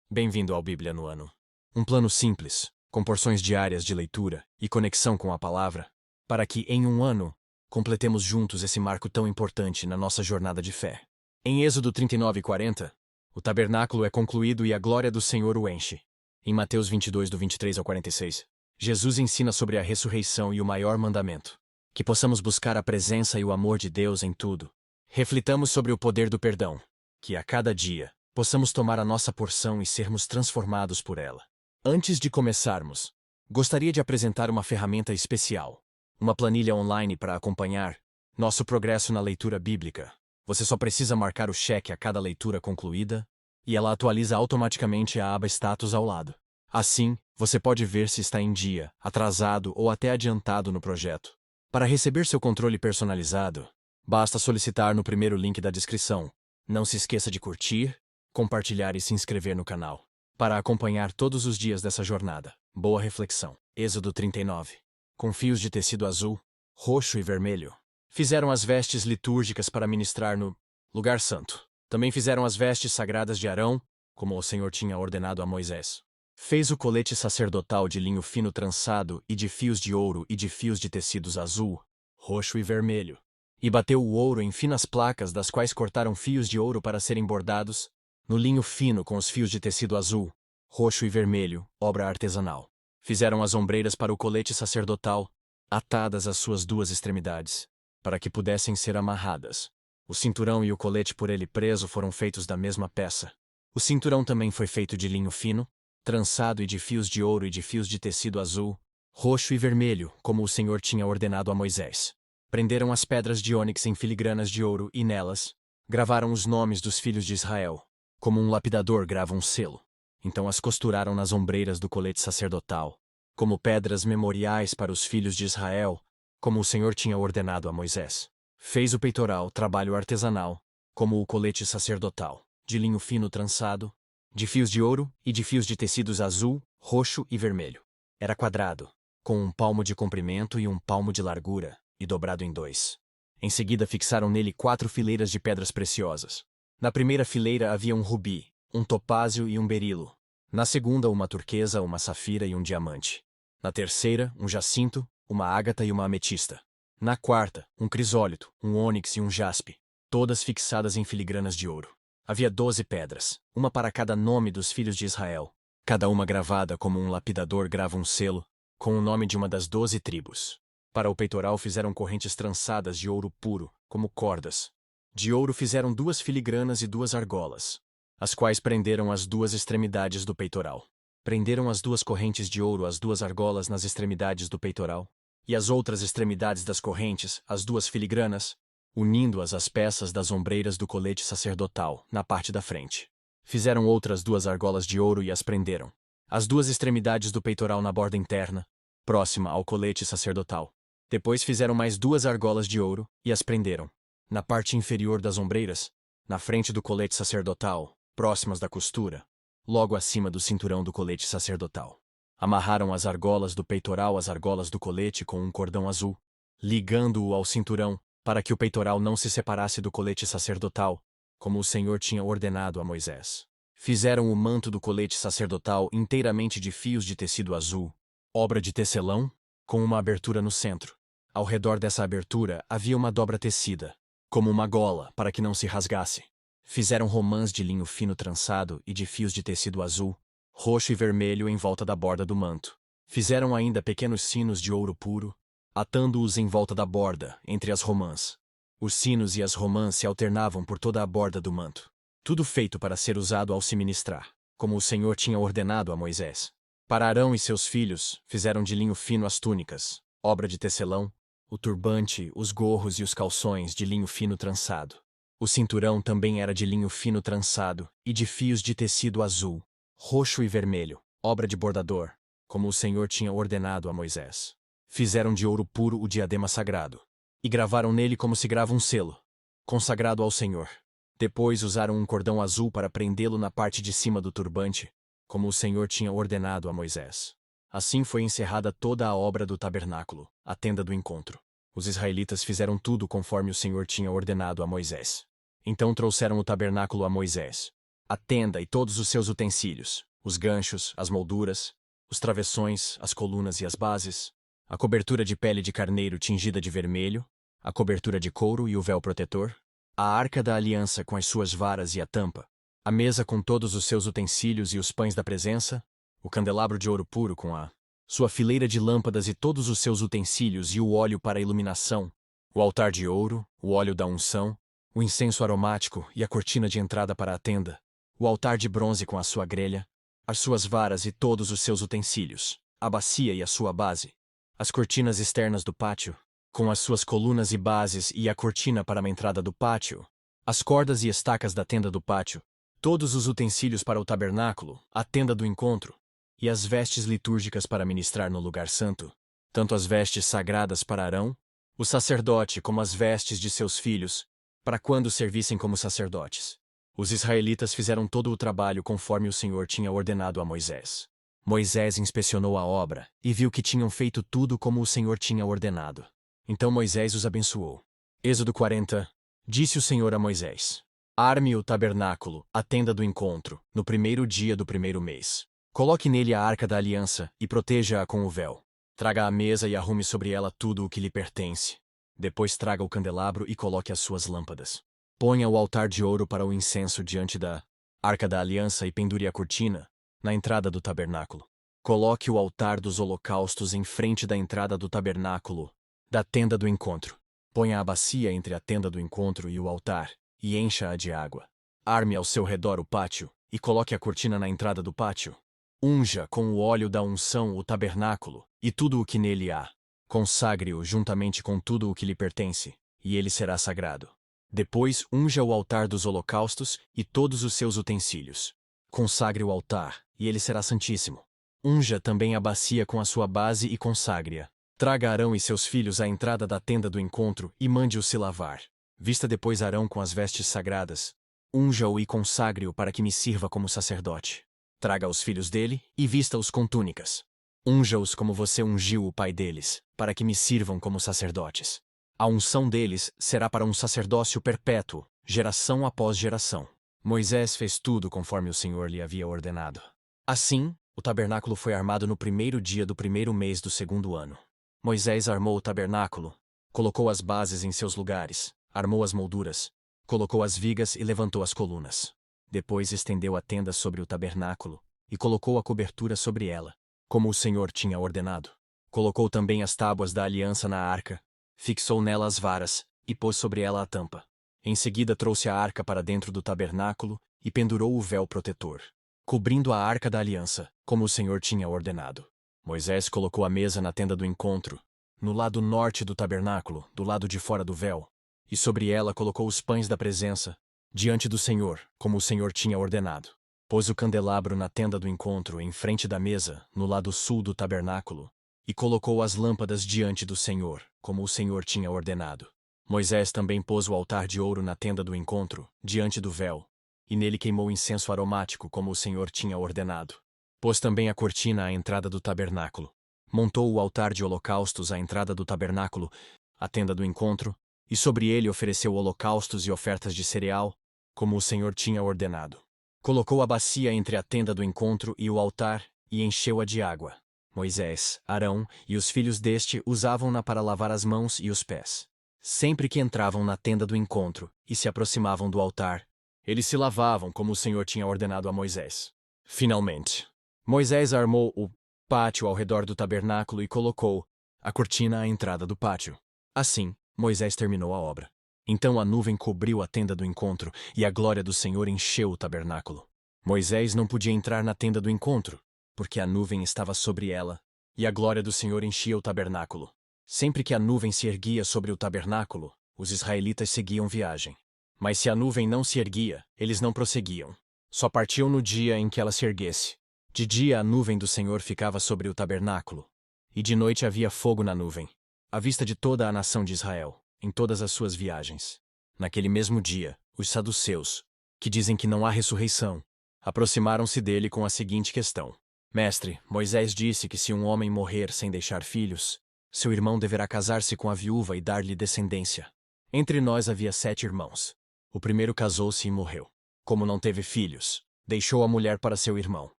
Bem-vindo ao Bíblia no Ano. Um plano simples, com porções diárias de leitura e conexão com a palavra, para que, em um ano, completemos juntos esse marco tão importante na nossa jornada de fé. Em Êxodo 39:40, o tabernáculo é concluído e a glória do Senhor o enche. Em Mateus 22, do 23 ao 46, Jesus ensina sobre a ressurreição e o maior mandamento: que possamos buscar a presença e o amor de Deus em tudo. Reflitamos sobre o poder do perdão, que a cada dia possamos tomar a nossa porção e sermos transformados por ela. Antes de começarmos, gostaria de apresentar uma ferramenta especial, uma planilha online para acompanhar nosso progresso na leitura bíblica. Você só precisa marcar o cheque a cada leitura concluída, e ela atualiza automaticamente a aba Status ao lado. Assim, você pode ver se está em dia, atrasado ou até adiantado no projeto. Para receber seu controle personalizado, basta solicitar no primeiro link da descrição. Não se esqueça de curtir, compartilhar e se inscrever no canal, para acompanhar todos os dias dessa jornada. Boa reflexão. Êxodo 39. Com fios de tecido azul, roxo e vermelho, fizeram as vestes litúrgicas para ministrar no lugar santo. Também fizeram as vestes sagradas de Arão, como o Senhor tinha ordenado a Moisés. Fez o colete sacerdotal de linho fino trançado e de fios de ouro e de fios de tecidos azul, roxo e vermelho. E bateu o ouro em finas placas, das quais cortaram fios de ouro para serem bordados no linho fino com os fios de tecido azul, roxo e vermelho, obra artesanal. Fizeram as ombreiras para o colete sacerdotal, atadas às suas duas extremidades, para que pudessem ser amarradas. O cinturão e o colete por ele preso foram feitos da mesma peça. O cinturão também foi feito de linho fino, trançado e de fios de ouro e de fios de tecido azul, roxo e vermelho, como o Senhor tinha ordenado a Moisés. Prenderam as pedras de ônix em filigranas de ouro e nelas gravaram os nomes dos filhos de Israel, como um lapidador grava um selo. Então as costuraram nas ombreiras do colete sacerdotal, como pedras memoriais para os filhos de Israel, como o Senhor tinha ordenado a Moisés. Fez o peitoral, trabalho artesanal, como o colete sacerdotal, de linho fino trançado, de fios de ouro e de fios de tecidos azul, roxo e vermelho. Era quadrado, com um palmo de comprimento e um palmo de largura, e dobrado em dois. Em seguida fixaram nele 4 fileiras de pedras preciosas. Na primeira fileira havia um rubi, um topázio e um berilo. Na segunda, uma turquesa, uma safira e um diamante. Na terceira, um jacinto, uma ágata e uma ametista. Na quarta, um crisólito, um ônix e um jaspe, todas fixadas em filigranas de ouro. Havia 12 pedras, uma para cada nome dos filhos de Israel, cada uma gravada como um lapidador grava um selo, com o nome de uma das 12 tribos. Para o peitoral fizeram correntes trançadas de ouro puro, como cordas. De ouro fizeram 2 filigranas e 2 argolas, as quais prenderam as 2 extremidades do peitoral. Prenderam as 2 correntes de ouro às 2 argolas nas extremidades do peitoral, e as outras extremidades das correntes, as 2 filigranas, unindo-as às peças das ombreiras do colete sacerdotal, na parte da frente. Fizeram outras 2 argolas de ouro e as prenderam. As 2 extremidades do peitoral na borda interna, próxima ao colete sacerdotal. Depois fizeram mais 2 argolas de ouro e as prenderam na parte inferior das ombreiras, na frente do colete sacerdotal, próximas da costura, logo acima do cinturão do colete sacerdotal. Amarraram as argolas do peitoral às argolas do colete com um cordão azul, ligando-o ao cinturão, para que o peitoral não se separasse do colete sacerdotal, como o Senhor tinha ordenado a Moisés. Fizeram o manto do colete sacerdotal inteiramente de fios de tecido azul, obra de tecelão, com uma abertura no centro. Ao redor dessa abertura havia uma dobra tecida, como uma gola, para que não se rasgasse. Fizeram romãs de linho fino trançado e de fios de tecido azul, roxo e vermelho em volta da borda do manto. Fizeram ainda pequenos sinos de ouro puro, atando-os em volta da borda, entre as romãs. Os sinos e as romãs se alternavam por toda a borda do manto. Tudo feito para ser usado ao se ministrar, como o Senhor tinha ordenado a Moisés. Para Arão e seus filhos, fizeram de linho fino as túnicas, obra de tecelão, o turbante, os gorros e os calções de linho fino trançado. O cinturão também era de linho fino trançado e de fios de tecido azul, roxo e vermelho, obra de bordador, como o Senhor tinha ordenado a Moisés. Fizeram de ouro puro o diadema sagrado, e gravaram nele como se grava um selo, consagrado ao Senhor. Depois usaram um cordão azul para prendê-lo na parte de cima do turbante, como o Senhor tinha ordenado a Moisés. Assim foi encerrada toda a obra do tabernáculo, a tenda do encontro. Os israelitas fizeram tudo conforme o Senhor tinha ordenado a Moisés. Então trouxeram o tabernáculo a Moisés, a tenda e todos os seus utensílios, os ganchos, as molduras, os travessões, as colunas e as bases, a cobertura de pele de carneiro tingida de vermelho, a cobertura de couro e o véu protetor, a arca da aliança com as suas varas e a tampa, a mesa com todos os seus utensílios e os pães da presença, o candelabro de ouro puro com a sua fileira de lâmpadas e todos os seus utensílios e o óleo para a iluminação, o altar de ouro, o óleo da unção, o incenso aromático e a cortina de entrada para a tenda, o altar de bronze com a sua grelha, as suas varas e todos os seus utensílios, a bacia e a sua base, as cortinas externas do pátio, com as suas colunas e bases e a cortina para a entrada do pátio, as cordas e estacas da tenda do pátio, todos os utensílios para o tabernáculo, a tenda do encontro, e as vestes litúrgicas para ministrar no lugar santo, tanto as vestes sagradas para Arão, o sacerdote, como as vestes de seus filhos, para quando servissem como sacerdotes. Os israelitas fizeram todo o trabalho conforme o Senhor tinha ordenado a Moisés. Moisés inspecionou a obra e viu que tinham feito tudo como o Senhor tinha ordenado. Então Moisés os abençoou. Êxodo 40. Disse o Senhor a Moisés: Arme o tabernáculo, a tenda do encontro, no primeiro dia do primeiro mês. Coloque nele a arca da aliança e proteja-a com o véu. Traga a mesa e arrume sobre ela tudo o que lhe pertence. Depois traga o candelabro e coloque as suas lâmpadas. Ponha o altar de ouro para o incenso diante da arca da aliança e pendure a cortina na entrada do tabernáculo. Coloque o altar dos holocaustos em frente da entrada do tabernáculo, da tenda do encontro. Ponha a bacia entre a tenda do encontro e o altar, e encha-a de água. Arme ao seu redor o pátio, e coloque a cortina na entrada do pátio. Unja com o óleo da unção o tabernáculo, e tudo o que nele há. Consagre-o juntamente com tudo o que lhe pertence, e ele será sagrado. Depois unja o altar dos holocaustos e todos os seus utensílios. Consagre o altar, e ele será santíssimo. Unja também a bacia com a sua base e consagre-a. Traga Arão e seus filhos à entrada da tenda do encontro e mande-os se lavar. Vista depois Arão com as vestes sagradas. Unja-o e consagre-o para que me sirva como sacerdote. Traga os filhos dele e vista-os com túnicas. Unja-os como você ungiu o pai deles, para que me sirvam como sacerdotes. A unção deles será para um sacerdócio perpétuo, geração após geração. Moisés fez tudo conforme o Senhor lhe havia ordenado. Assim, o tabernáculo foi armado no primeiro dia do primeiro mês do segundo ano. Moisés armou o tabernáculo, colocou as bases em seus lugares, armou as molduras, colocou as vigas e levantou as colunas. Depois estendeu a tenda sobre o tabernáculo e colocou a cobertura sobre ela, como o Senhor tinha ordenado. Colocou também as tábuas da aliança na arca, fixou nela as varas e pôs sobre ela a tampa. Em seguida trouxe a arca para dentro do tabernáculo e pendurou o véu protetor, cobrindo a arca da aliança, como o Senhor tinha ordenado. Moisés colocou a mesa na tenda do encontro, no lado norte do tabernáculo, do lado de fora do véu, e sobre ela colocou os pães da presença, diante do Senhor, como o Senhor tinha ordenado. Pôs o candelabro na tenda do encontro, em frente da mesa, no lado sul do tabernáculo, e colocou as lâmpadas diante do Senhor, como o Senhor tinha ordenado. Moisés também pôs o altar de ouro na tenda do encontro, diante do véu, e nele queimou incenso aromático, como o Senhor tinha ordenado. Pôs também a cortina à entrada do tabernáculo. Montou o altar de holocaustos à entrada do tabernáculo, a tenda do encontro, e sobre ele ofereceu holocaustos e ofertas de cereal, como o Senhor tinha ordenado. Colocou a bacia entre a tenda do encontro e o altar, e encheu-a de água. Moisés, Arão e os filhos deste usavam-na para lavar as mãos e os pés. Sempre que entravam na tenda do encontro e se aproximavam do altar, eles se lavavam como o Senhor tinha ordenado a Moisés. Finalmente, Moisés armou o pátio ao redor do tabernáculo e colocou a cortina à entrada do pátio. Assim, Moisés terminou a obra. Então a nuvem cobriu a tenda do encontro e a glória do Senhor encheu o tabernáculo. Moisés não podia entrar na tenda do encontro, porque a nuvem estava sobre ela, e a glória do Senhor enchia o tabernáculo. Sempre que a nuvem se erguia sobre o tabernáculo, os israelitas seguiam viagem. Mas se a nuvem não se erguia, eles não prosseguiam. Só partiam no dia em que ela se erguesse. De dia a nuvem do Senhor ficava sobre o tabernáculo, e de noite havia fogo na nuvem, à vista de toda a nação de Israel, em todas as suas viagens. Naquele mesmo dia, os saduceus, que dizem que não há ressurreição, aproximaram-se dele com a seguinte questão: Mestre, Moisés disse que se um homem morrer sem deixar filhos, seu irmão deverá casar-se com a viúva e dar-lhe descendência. Entre nós havia 7 irmãos. O primeiro casou-se e morreu. Como não teve filhos, deixou a mulher para seu irmão.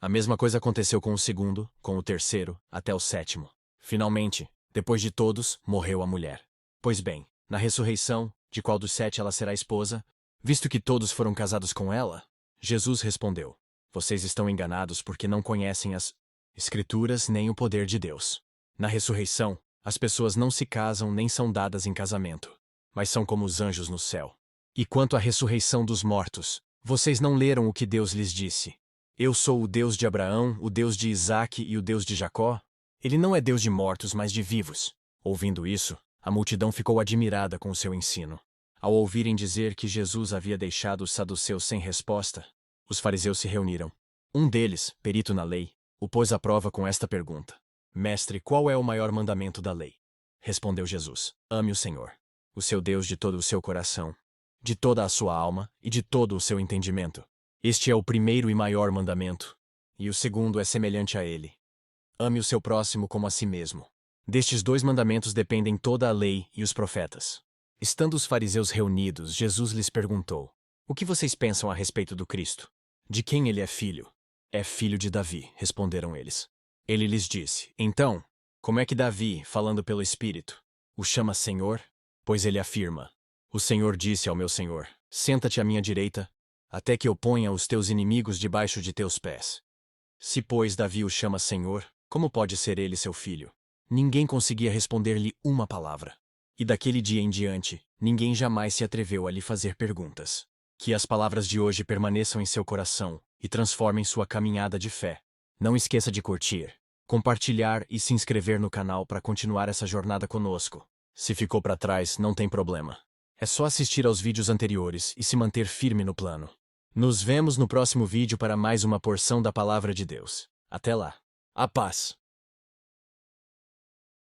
A mesma coisa aconteceu com o segundo, com o terceiro, até o sétimo. Finalmente, depois de todos, morreu a mulher. Pois bem, na ressurreição, de qual dos 7 ela será esposa, visto que todos foram casados com ela? Jesus respondeu: Vocês estão enganados porque não conhecem as Escrituras nem o poder de Deus. Na ressurreição, as pessoas não se casam nem são dadas em casamento, mas são como os anjos no céu. E quanto à ressurreição dos mortos, vocês não leram o que Deus lhes disse? Eu sou o Deus de Abraão, o Deus de Isaque e o Deus de Jacó? Ele não é Deus de mortos, mas de vivos. Ouvindo isso, a multidão ficou admirada com o seu ensino. Ao ouvirem dizer que Jesus havia deixado os saduceus sem resposta, os fariseus se reuniram. Um deles, perito na lei, o pôs à prova com esta pergunta: Mestre, qual é o maior mandamento da lei? Respondeu Jesus: Ame o Senhor, o seu Deus, de todo o seu coração, de toda a sua alma e de todo o seu entendimento. Este é o primeiro e maior mandamento, e o segundo é semelhante a ele: ame o seu próximo como a si mesmo. Destes 2 mandamentos dependem toda a lei e os profetas. Estando os fariseus reunidos, Jesus lhes perguntou: O que vocês pensam a respeito do Cristo? De quem ele é filho? É filho de Davi, responderam eles. Ele lhes disse: Então, como é que Davi, falando pelo Espírito, o chama Senhor? Pois ele afirma: O Senhor disse ao meu Senhor: Senta-te à minha direita, até que eu ponha os teus inimigos debaixo de teus pés. Se, pois, Davi o chama Senhor, como pode ser ele seu filho? Ninguém conseguia responder-lhe uma palavra. E daquele dia em diante, ninguém jamais se atreveu a lhe fazer perguntas. Que as palavras de hoje permaneçam em seu coração e transformem sua caminhada de fé. Não esqueça de curtir, compartilhar e se inscrever no canal para continuar essa jornada conosco. Se ficou para trás, não tem problema. É só assistir aos vídeos anteriores e se manter firme no plano. Nos vemos no próximo vídeo para mais uma porção da Palavra de Deus. Até lá. A paz.